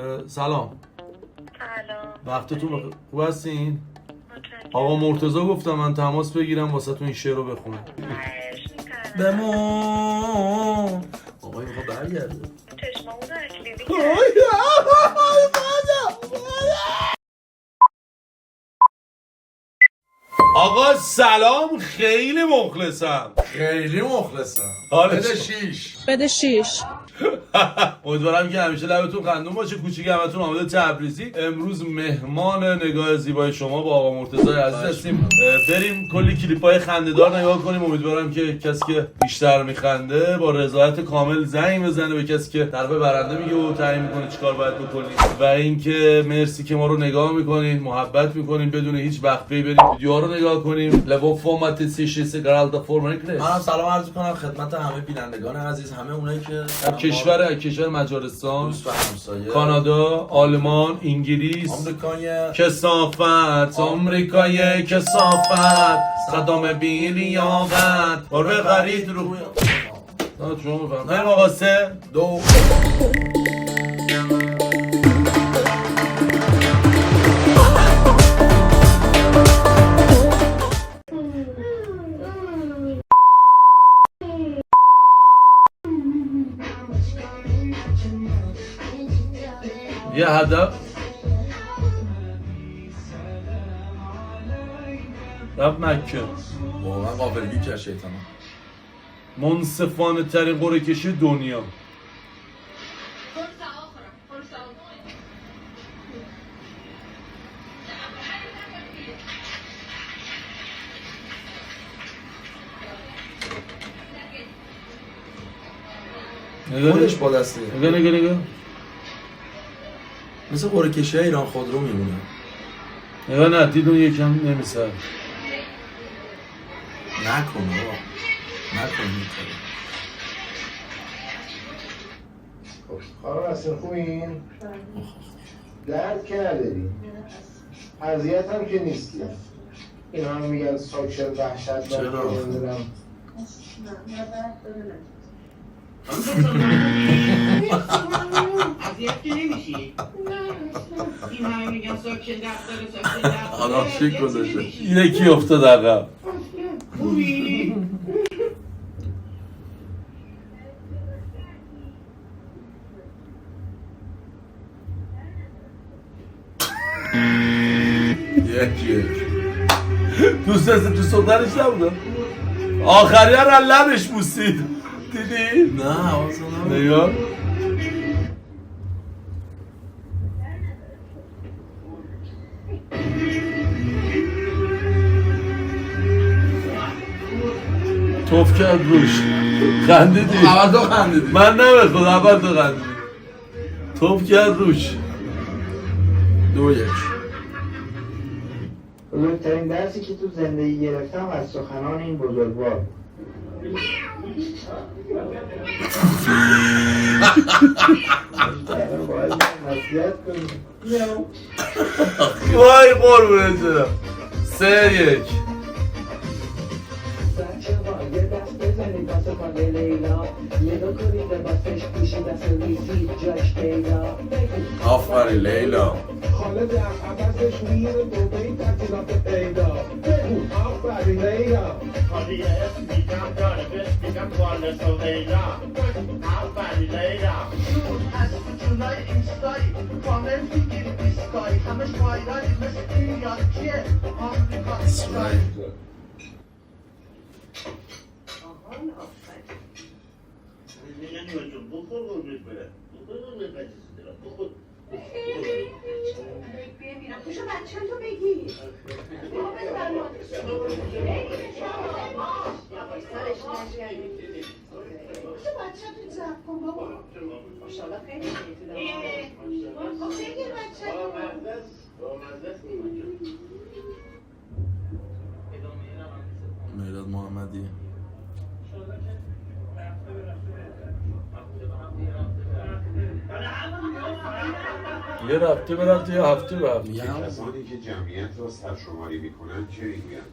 سلام. سلام. وقتتون خوب هستین؟ آقا مرتضی گفتم من تماس بگیرم واسه تو این شعر رو بخونم. بمون. آقای میخواد برگرده. چشمامو درکلیدی آقا سلام، خیلی مخلصم. بده شیش. بده 6. امیدوارم که همیشه لبتون خندون باشه. کوچیک همتون آمده تبریزی. امروز مهمان نگاه زیبای شما با آقا مرتضی عزیز هستیم. بریم کلی کلیپای خنده‌دار نگاه کنیم. امیدوارم که کسی که بیشتر میخنده با رضایت کامل زنگ بزنه به کسی که طرف برنده میگه و تعیین میکنه چیکار باید بکنیم. و اینکه مرسی که ما رو نگاه میکنین، محبت میکنین، بدون هیچ وقفه‌ای بریم ویدیوها رو نگاه کنیم. لبو فرمت سیشیس گرالدا فرمنکل. منم سلام عرض کنم خدمت همه بینندگان عزیز، همه اونایی که کشور مجارستان، دوست و همسایه، کانادا، آلمان، انگلیس، آمریکای کثافت، آمریکای کثافت، صدام بی لیاقت، باره غریب رو شما بفهم. نه آقا 3 2 یه هدف رفت مکه. واقعا قافلگی کرد شیطان. منصفانه ترین قرعه کشی دنیا. خودش با دسته نگاه مثل قرعه کشی ایران خودرو میمونه. نه دیدون یکم نمیسر. نکن بابا، نکن میتره. خانم هستین خوبین؟ درد که نداری اذیت هم که نیستی. این هم میگن سوشل وحشت چرا؟ نمیدونم اذیت که نمیشی؟ این همه میگن ساکن دفتر آدم شیک گذاشته. یکی افتاد عقب. خوبی؟ یک دوست دخترش نبودم. آخری رو لبش بوسید. دیدی؟ نه حواسم نبود. نگاه توف کرد روش. خندیدی؟ اول تو خندیدی. من نمیخواد اول تو خندیدی. توف کرد روش. 2-1 بزرگترین درسی که تو زندگی گرفتم از سخنان این بزرگوار. باید نصیحت کنیم. وای قربونه چرا 3-1. یه دست بزنید دست پا لیلا نگاه کنید لباسش پوشید دست ریزید جاش پیدا آفرین لیلا. خالد عوضش میره دوبهی تعطیلات پیدا. بگو آفرین لیلا. خالی اسم میگم داره بهش میگم والس و لیلا. آفرین لیلا. شروع از کوچولای اینستایی کامل میگیری بیستایی همش وایرانی مثل این یاد کیه آمریکا میگن جون بخور قربت بره. بخور قربت بچه‌سی دارم. بخور. بمیرم پوشو بچه تو بگیر ما بزن سرش نشگردی پوشو بچه تو جب کن بابا ماشالله خیلی خب بگیر بچه میلاد محمدی. یه رفته برفته یا هفته برفته. کسانی که جمعیت را سرشماری میکنن چه میگن؟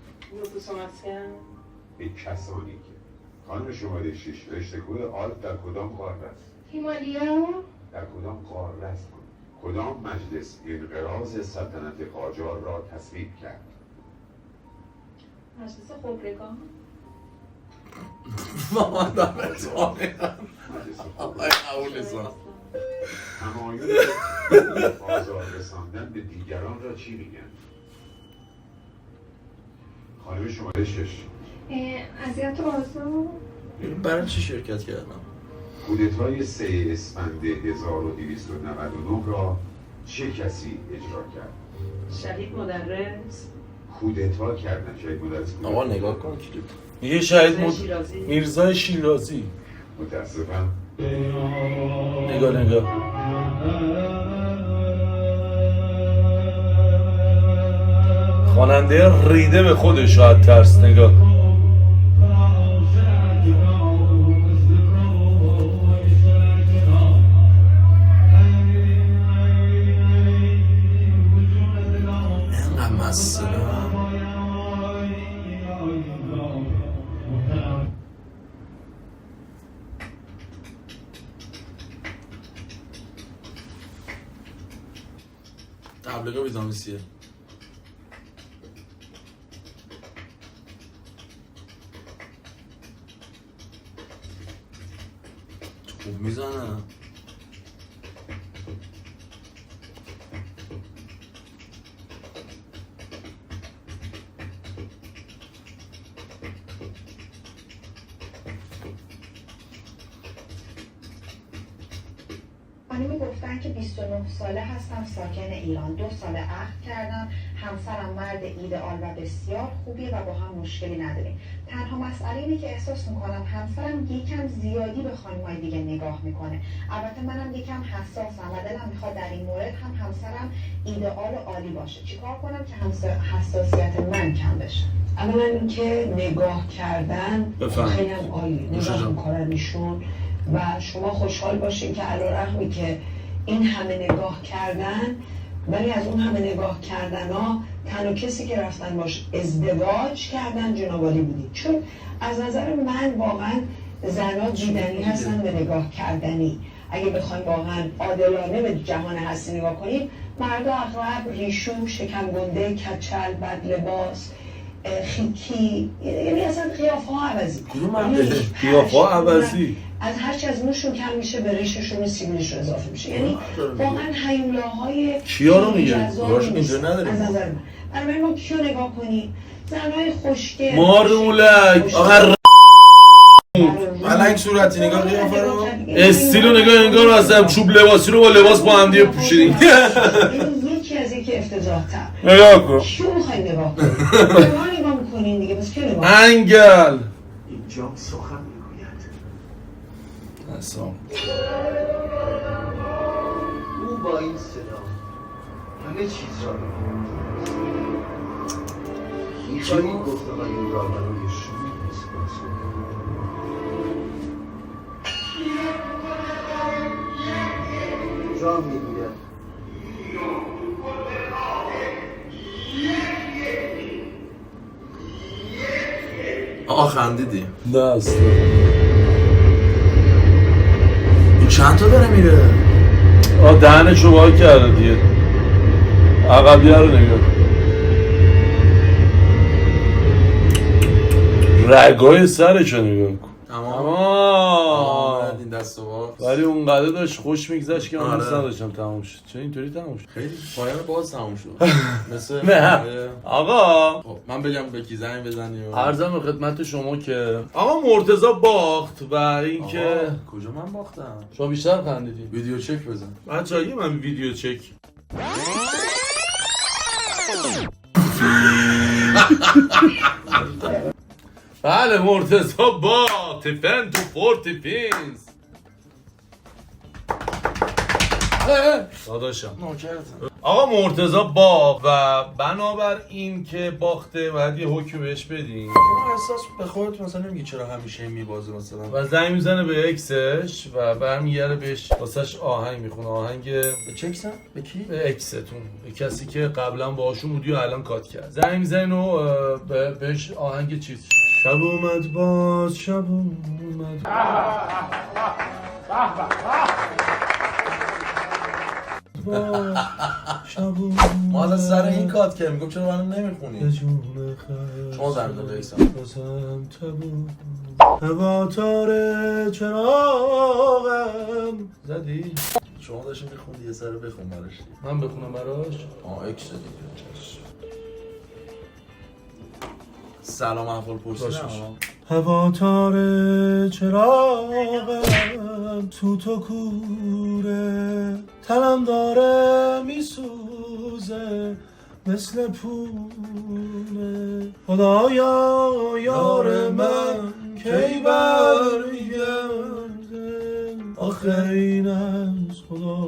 به کسانی که خانم شماره 6 رشته کود آلپ در کدام قاره است؟ هیمالیا در کدام قاره است؟ کدام مجلس انقراض سلطنت قاجار را تصویب کرد؟ مجلس خبرگان. مامان دارم سوال مجلس آقای قبولستان. تمایل آزار رساندن به دیگران را چی میگن؟ خانم شماره 6. اذیت آزار. برای چی شرکت کردم؟ کودتای 3 اسفند 1299 را چه کسی اجرا کرد؟ شهید مدرس. کودتا کردن شهید مدرس کودتا. آقا نگاه کن کلیپ. یه شهید شیرازی. میرزای شیرازی. متاسفم. نگاه خواننده ریده به خودش شاید ترس. نگاه اینقدر مسئله. تبلیغ بیزانسیه. خوب میزنه. خانمی گفتن که 29 ساله هستم، ساکن ایران، 2 سال عقد کردم، همسرم مرد ایدئال و بسیار خوبیه و با هم مشکلی نداریم. تنها مسئله اینه که احساس میکنم همسرم یکم زیادی به خانم‌های دیگه نگاه میکنه. البته منم یکم حساسم و دلم میخواد در این مورد هم همسرم ایدئال و عالی باشه. چیکار کنم که حساسیت من کم بشه؟ اولا اینکه نگاه کردن بفهم. خیلی هم عالی نگاه میکنن ایشون و شما خوشحال باشین که علیرغمی که این همه نگاه کردن ولی از اون همه نگاه کردن ها تنها کسی که رفتن باش ازدواج کردن جناب عالی بودید. چون از نظر من واقعا زنها دیدنی هستن به نگاه کردنی. اگه بخوایم واقعا عادلانه به جهان هستی نگاه کنیم، مردا اغلب ریشو، شکم گنده، کچل، بد لباس، خیکی، یعنی اصلا قیافه ها عوضی. کدوم مرد؟ قیافه ها عوضی. از هرچی از موشون کم میشه به ریششون و سیبیلشون اضافه میشه. یعنی واقعا هیولاهای کیا رو میگه؟ راش اینجا نداریم. از نظر من. برای ما کیو نگاه کنیم؟ زنهای خوشگل، مارمولک آخر ملنگ صورتی نگاه قیافه رو. استیل رو نگاه انگار اصلا چوب لباسی رو با لباس با هم دیگه پوشیدیم. یکی از یکی افتضاح تر. نگاه کن کیو میخوایم نگاه کنیم؟ به ما نگاه میکنین دیگه، بس کیو نگاه کنیم؟ انگل اینجا سخن میگوید. اصلا او با این صدا همه چیز را میخواهی گفتگوهای او را برای شما اسپانس جا میگوید آقا خندیدی. نه اصلا این چند تا داره میره؟ دهنشو باید کرده دیگه. عقبیه رو نگاه رگای سرشو نگاه کن. تمام. این دست و باز. ولی اونقدر داشت خوش میگذشت که من آره. دوست نداشتم تموم شد. چرا اینطوری تموم شد؟ خیلی پایان باز تموم شد. مثل نه آقا خب، من بگم به کی زنگ بزنی و عرضم به خدمت شما که آقا مرتضی باخت و اینکه آقا، کجا من باختم؟ شما بیشتر خندیدی. ویدیو چک بزن. بچه‌ها من ویدیو چک بله مرتضی باخت. تیفن تو فور تیفینز داداشم نوکرتم. آقا مرتضی باخت و بنابر این که باخته باید یه حکم بهش بدیم. شما احساس به خودت مثلا نمیگی چرا همیشه میبازه مثلا؟ و زنگ میزنه به اکسش و برمیگره بهش واسش آهنگ میخونه. آهنگ به چکسن؟ به کی؟ به اکستون، به کسی که قبلا باهاشون بودی و الان کات کرد. زنگ میزنه و بهش آهنگ چیز شب اومد باز شب اومد با شبونه ما از سر این کات که میگم چرا منو نمیخونی؟ به جون شما زرد لیسم بازم تبون هوا تاره چراغم زدی؟ شما داشتی میخوندی یه سر بخون براش. من بخونم براش؟ اکس دیگه. سلام احوال پرسیدم. هوا تاره چراغم تو تو کوره تنم داره میسوزه مثل پونه خدایا یار من کی برمیگرده آخه این از خدا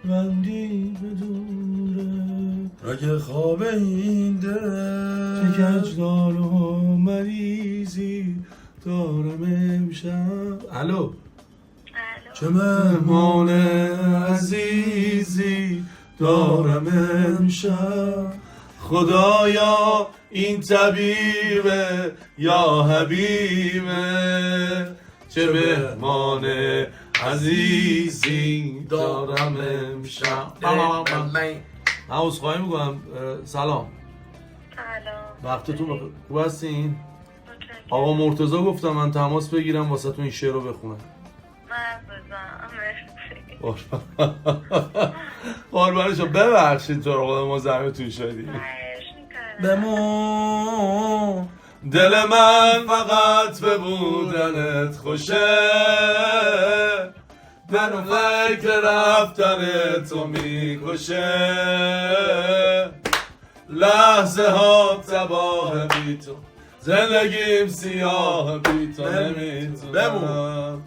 بندی بدوره اگه خواب این دره چه گجدال و مریضی دارم امشب الو چه مهمان عزیزی دارم امشب خدایا این طبیبه یا حبیبه چه مهمان عزیزی دارم امشب من عذرخواهی میکنم سلام وقتتون بخیر خوب هستین؟ آقا مرتضی گفتم من تماس بگیرم واسه تو این شعر رو بخونم قربان شما ببخشید تو رو خدا ما زحمتون شدیم بمون دل من فقط به بودنت خوشه منو فکر رفتن تو میکشه لحظه ها تباه بی تو زندگیم سیاه بی تو نمیتونم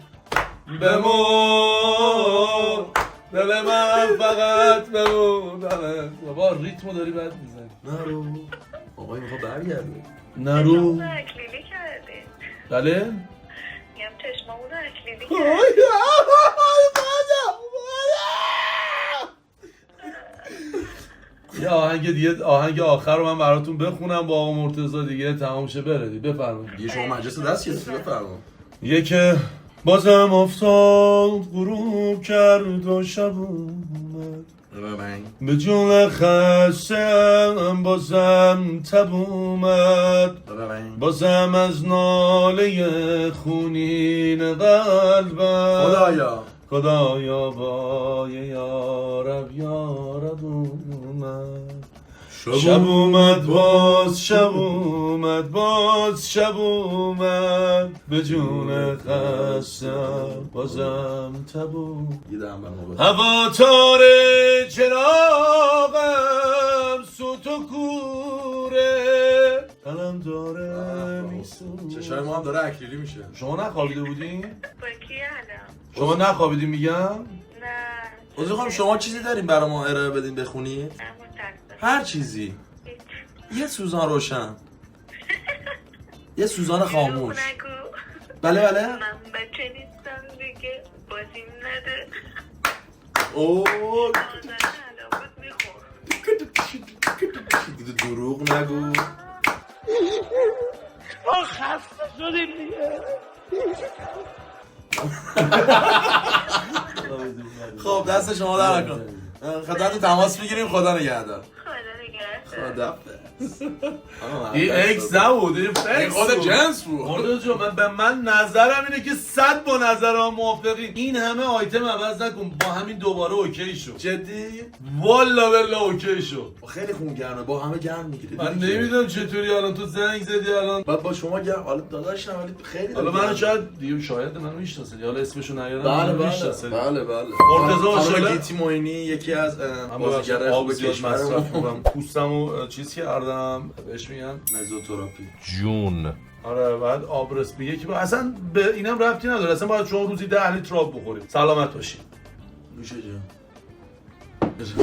بمون دل من فقط به بودنت بابا ریتمو داری بد میزنی نرو آقای میخواد برگرده نرو اکلیلی کردی بله؟ میگم چشمامونو اکلیلی کردی یه آهنگ دیگه آهنگ آخر رو من براتون بخونم با آقا مرتضی دیگه تمام شه بره دیگه بفرمایید دیگه شما مجلس دست کسی بفرما که بازم افتاد غروب کرد و شب اومد به جون خستم بازم تب اومد بازم از ناله خونین قلبم خدایا با یارب اومد شب اومد باز شب اومد باز شب اومد به جون خستم بازم تبو هوا تاره چراغم سوت و کوره قلم داره میسوزه چشای ما هم داره اکلیلی میشه. شما نخوابیده بودین؟ با کی الان؟ شما نخوابیدین میگم؟ نه عزیز خانم شما چیزی داریم برای ما ارائه بدین بخونید؟ هر چیزی یه سوزان روشن یه سوزان خاموش بله من بچه نیستم دیگه بازیم نده اوه آزنه علاقات میخور دروغ نگو ما خسته شدیم دیگه. خب دست شما در نکن خدمت تماس میگیریم خدا نگهدار خدا این اکس نبود این فکس خود جنس بود مرتضی جون من نظرم اینه که 100 با نظر ها موافقیم این همه آیتم عوض نکن با همین دوباره اوکی شد جدی؟ والا بالله اوکی شد خیلی خونگرمه با همه گرم میگیرید من نمیدونم چطوری الان تو زنگ زدی الان بعد با شما گرم حالا داداشم ولی خیلی حالا من شاید دیگه شاید منو میشناسید حالا اسمشو نیارم بله میشناسید بله مرتضی ماشاءالله گیتی موینی یکی از بازیگرای خوب زیاد کشور مصرف می‌کنم پوستمو چیز کردم بهش میگن مزوتراپی جون آره بعد آبرس به یکی اصلا به اینم ربطی نداره اصلا باید شما روزی 10 لیتر آب بخورید سلامت باشید نوشه جان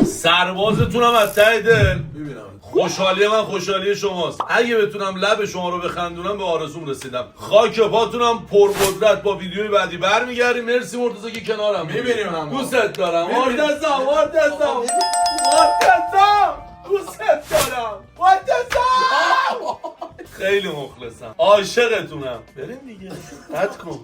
سربازتونم از ته دل میبینم خوشحالی من خوشحالی شماست اگه بتونم لب شما رو بخندونم به آرزوم رسیدم خاک پاتونم پرقدرت با ویدیوی بعدی برمیگردیم مرسی مرتضی که کنارم میبینیم هم دوست دارم مرتضی دوست دارم خیلی مخلصم عاشقتونم بریم دیگه قد کن